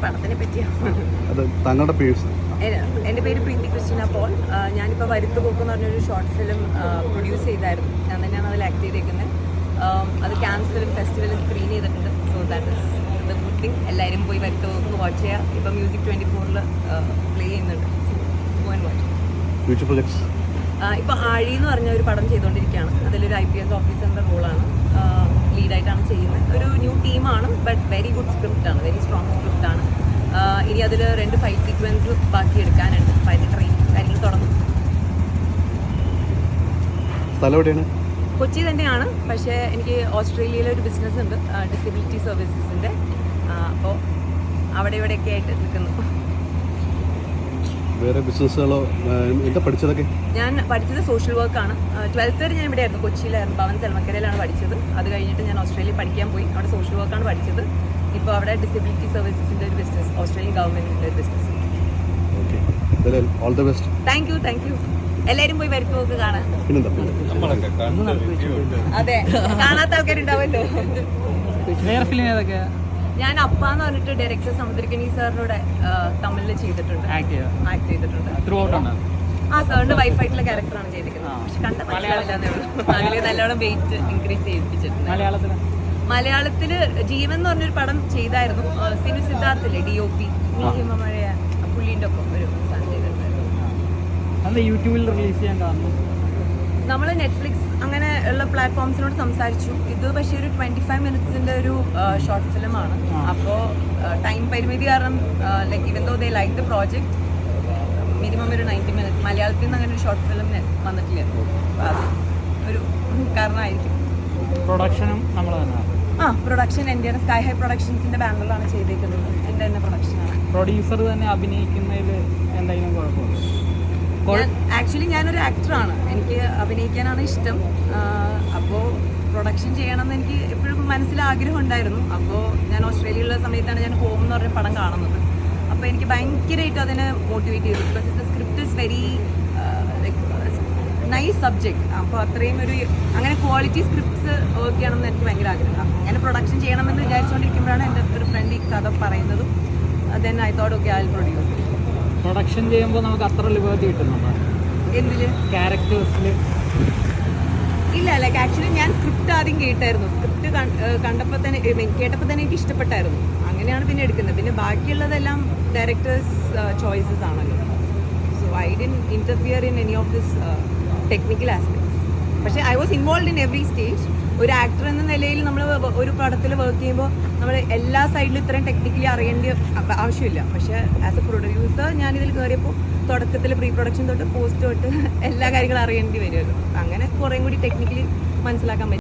പടത്തിനെ പറ്റിയാണ്. താങ്കളുടെ പേര്? എൻ്റെ പേര് പ്രീതി ക്രിസ്റ്റീന പോൾ. ഞാനിപ്പോൾ വരുത്തുപോക്ക് എന്ന് പറഞ്ഞൊരു ഷോർട്ട് ഫിലിം പ്രൊഡ്യൂസ് ചെയ്തായിരുന്നു. ഞാൻ തന്നെയാണ് അതിൽ ആക്ട് ചെയ്തേക്കുന്നത്. അത് ക്യാൻസ് ഫിലിം ഫെസ്റ്റിവലിൽ സ്ക്രീൻ ചെയ്തിട്ടുണ്ട്. So that is the good thing. എല്ലാവരും പോയി വരുത്തുപോക്ക് വാച്ച് ചെയ്യുക. ഇപ്പോൾ മ്യൂസിക് 24 പ്ലേ ചെയ്യുന്നുണ്ട്. Go and watch. Future projects ഇപ്പോൾ ആഴി എന്ന് പറഞ്ഞ ഒരു പടം ചെയ്തുകൊണ്ടിരിക്കുകയാണ്. അതിലൊരു IPS ഓഫീസറിൻ്റെ റോളാണ്. ലീഡായിട്ടാണ് ചെയ്യുന്നത്. ഒരു ന്യൂ ടീമാണ്, ബട്ട് വെരി ഗുഡ് സ്ക്രിപ്റ്റാണ്, വെരി സ്ട്രോങ് സ്ക്രിപ്റ്റാണ്. ഇനി അതിൽ 2 ഫൈറ്റ് സീക്വൻസ് ബാക്കി എടുക്കാനുണ്ട്. അപ്പോൾ അതിൻ്റെ കാര്യങ്ങൾ തുടങ്ങും. സ്ഥലം എവിടെയാണ്? കൊച്ചി തന്നെയാണ്, പക്ഷേ എനിക്ക് ഓസ്ട്രേലിയയിലെ ഒരു ബിസിനസ് ഉണ്ട്, ഡിസബിലിറ്റി സർവീസസിൻ്റെ. അപ്പോൾ അവിടെ ഇവിടെയൊക്കെ ആയിട്ട് നിൽക്കുന്നു. വേറെ ബിസിനസ്സുകളോ? എന്താ പഠിച്ചതൊക്കെ? ഞാൻ പഠിച്ചത് സോഷ്യൽ വർക്കാണ്. 12th വരെ ഞാൻ ഇവിടെ ആയിരുന്നു, കൊച്ചിയിലായിരുന്നു, ഭവൻ സെൽമക്കരയിലാണ് പഠിച്ചത്. അത് കഴിഞ്ഞിട്ട് ഞാൻ ഓസ്ട്രേലിയയിൽ പഠിക്കാൻ പോയി. അവിടെ സോഷ്യൽ വർക്കാണ് പഠിച്ചത്. ഇപ്പോൾ അവിടെ ഡിസബിലിറ്റി സർവീസസിൻ്റെ ഒരു ബിസിനസ്, ഓസ്ട്രേലിയൻ ഗവൺമെൻറ്റിൻ്റെ ഒരു business. All the best. Thank you. എല്ലാവരും പോയി വരുത്തുപോക്ക് കാണാൻ. അതെ, കാണാത്ത ആൾക്കാരുണ്ടാവല്ലോ. ഞാൻ അപ്പ എന്ന് പറഞ്ഞിട്ട് ഡയറക്ടർ സമുദ്രക്കനി സാറിനോട് തമിഴിൽ ചെയ്തിട്ടുണ്ട്, ആക്ട് ചെയ്തിട്ടുണ്ട്. സാറിന്റെ വൈഫായിട്ടുള്ള ക്യാരക്ടറാണ് ചെയ്തിരിക്കുന്നത്. പക്ഷെ കണ്ട മനസ്സിലാവില്ലാന്നേ ഉള്ളൂ. അതിൽ നല്ലോണം വെയിറ്റ് ഇൻക്രീസ് ചെയ്യിപ്പിച്ചിട്ടുണ്ട്. മലയാളത്തിൽ ജീവൻ എന്ന് പറഞ്ഞൊരു പടം ചെയ്തായിരുന്നു. സിനു സിദ്ധാർത്ഥില്ലേ, DOP ഹിമമഴയ പുള്ളിൻ്റെ ഒപ്പം ഒരു സാധനം ചെയ്തിട്ടുണ്ടായിരുന്നു. യൂട്യൂബിൽ റിലീസ് ചെയ്യാൻ കാരണം നമ്മൾ നെറ്റ്ഫ്ലിക്സ് അങ്ങനെ ഉള്ള പ്ലാറ്റ്ഫോംസിനോട് സംസാരിച്ചു. ഇത് പക്ഷേ ഒരു 25 മിനിറ്റ്സിൻ്റെ ഒരു ഷോർട്ട് ഫിലിമാണ്. അപ്പോൾ ടൈം പരിമിതി കാരണം like even though they like the project, minimum ഒരു 90 മിനിറ്റ്സ്. മലയാളത്തിൽ നിന്ന് അങ്ങനെ ഒരു ഷോർട്ട് ഫിലിം വന്നിട്ടില്ല. അത് ഒരു കാരണമായിരിക്കും. പ്രൊഡക്ഷനും നമ്മൾ തന്നെ? പ്രൊഡക്ഷൻ എൻ്റെ സ്കൈ ഹൈ പ്രൊഡക്ഷൻസിൻ്റെ ബാനറിലാണ് ചെയ്തേക്കുന്നത്. എൻ്റെ തന്നെ പ്രൊഡക്ഷനാണ്. പ്രൊഡ്യൂസർ തന്നെ അഭിനയിക്കുന്നതിൽ എന്തെങ്കിലും കുഴപ്പമുണ്ടോ? ആക്ച്വലി ഞാനൊരു ആക്ടറാണ്, എനിക്ക് അഭിനയിക്കാനാണ് ഇഷ്ടം. അപ്പോൾ പ്രൊഡക്ഷൻ ചെയ്യണമെന്ന് എനിക്ക് എപ്പോഴും മനസ്സിൽ ആഗ്രഹം ഉണ്ടായിരുന്നു. അപ്പോൾ ഞാൻ ഓസ്ട്രേലിയയിലുള്ള സമയത്താണ് ഞാൻ ഹോം എന്ന് പറഞ്ഞ പടം കാണുന്നത്. അപ്പോൾ എനിക്ക് ഭയങ്കരമായിട്ട് അതിനെ മോട്ടിവേറ്റ് ചെയ്തു. Because the script is very nice subject. അപ്പോൾ അത്രയും ഒരു അങ്ങനെ ക്വാളിറ്റി സ്ക്രിപ്റ്റ്സ് വർക്ക് ചെയ്യണമെന്ന് എനിക്ക് ഭയങ്കര ആഗ്രഹം. ഞാൻ പ്രൊഡക്ഷൻ ചെയ്യണമെന്ന് വിചാരിച്ചുകൊണ്ടിരിക്കുമ്പോഴാണ് എൻ്റെ ഒരു ഫ്രണ്ട് ഈ കഥ പറയുന്നതും. Then I thought okay I will produce. Production ചെയ്യുമ്പോൾ നമുക്ക് അത്ര ലിബർട്ടി കിട്ടുന്നുണ്ടോ? എന്തില്? ക്യാരക്ടേഴ്സിൽ? ഇല്ല, ലൈക്ക് ആക്ച്വലി ഞാൻ സ്ക്രിപ്റ്റ് ആദ്യം കേട്ടായിരുന്നു. സ്ക്രിപ്റ്റ് കണ്ടപ്പോൾ തന്നെ കേട്ടപ്പോൾ തന്നെ എനിക്ക് ഇഷ്ടപ്പെട്ടായിരുന്നു. അങ്ങനെയാണ് പിന്നെ എടുക്കുന്നത്. പിന്നെ ബാക്കിയുള്ളതെല്ലാം ഡയറക്ടേഴ്സ് ചോയ്സസ് ആണല്ലോ. So I didn't interfere in any of this technical aspects. പക്ഷേ I was involve in every stage. ഒരു ആക്ടർ എന്ന നിലയിൽ നമ്മൾ ഒരു പടത്തിൽ വർക്ക് ചെയ്യുമ്പോൾ നമ്മൾ എല്ലാ സൈഡിലും ഇത്രയും ടെക്നിക്കലി അറിയേണ്ട ആവശ്യമില്ല. പക്ഷേ ആസ് എ പ്രൊഡ്യൂസർ ഞാനിതിൽ കയറിയപ്പോൾ തുടക്കത്തിൽ പ്രീ പ്രൊഡക്ഷൻ തൊട്ട് പോസ്റ്റ് തൊട്ട് എല്ലാ കാര്യങ്ങളും അറിയേണ്ടി വരുമല്ലോ. അങ്ങനെ കുറേയും കൂടി ടെക്നിക്കലി മനസ്സിലാക്കാൻ പറ്റും.